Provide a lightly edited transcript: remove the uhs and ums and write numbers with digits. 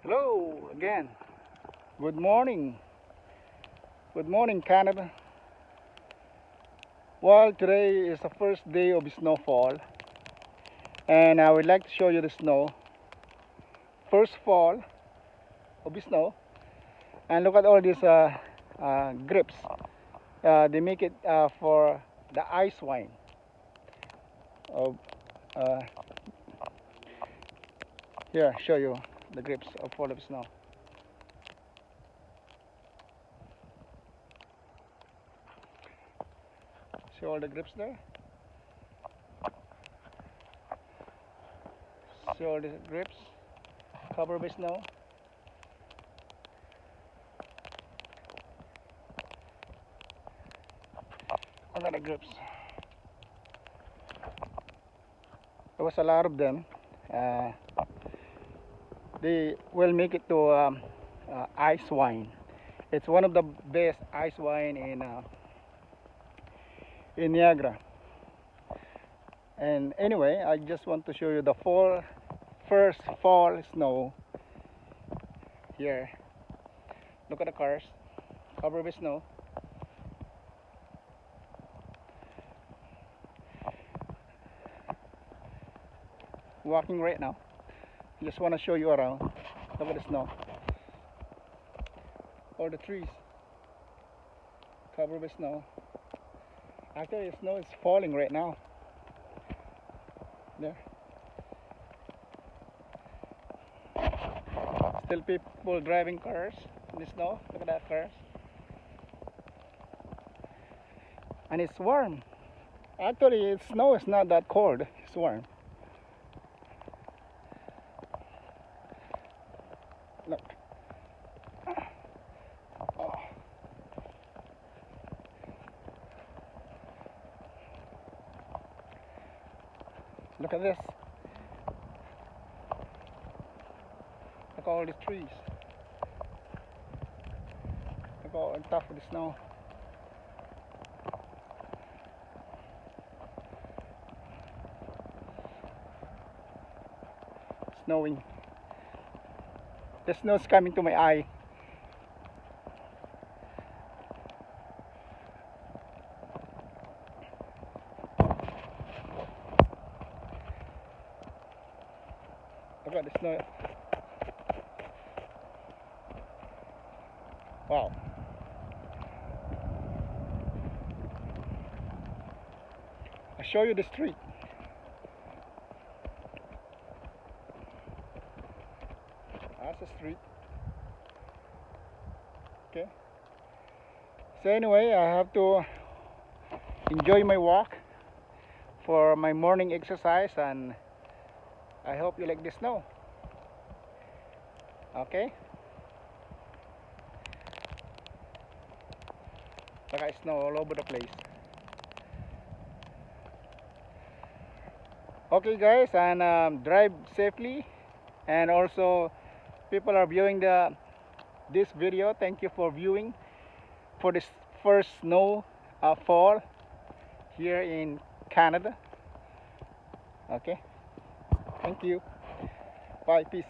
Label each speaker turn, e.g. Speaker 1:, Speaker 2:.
Speaker 1: Hello again. Good morning. Good morning, Canada. Well, today is the first day of snowfall, and I would like to show you the snow. First fall of snow, and look at all these grips. They make it for the ice wine. Of here, show you the grips of fall of snow. See all the grips there? See all the grips covered by snow? Another grips. There was a lot of them. They will make it to ice wine. It's one of the best ice wine in Niagara. And anyway, I just want to show you the first fall snow here. Look at the cars covered with snow. Walking right now. Just want to show you around. Look at the snow. All the trees covered with snow. Actually, the snow is falling right now. There. Still people driving cars in the snow. Look at that cars. And it's warm. Actually, snow is not that cold. It's warm. Look. Oh. Look at this. Look at all these trees. Look all on top of the snow. Snowing. The snow's coming to my eye. Look at the snow. Wow. I'll show you the street. That's the street. Okay. So anyway, I have to enjoy my walk for my morning exercise, and I hope you like the snow. Okay. Look at snow all over the place. Okay guys, and drive safely, and also people are viewing this video. Thank you for viewing for this first snow fall here in Canada. Okay, thank you. Bye, peace.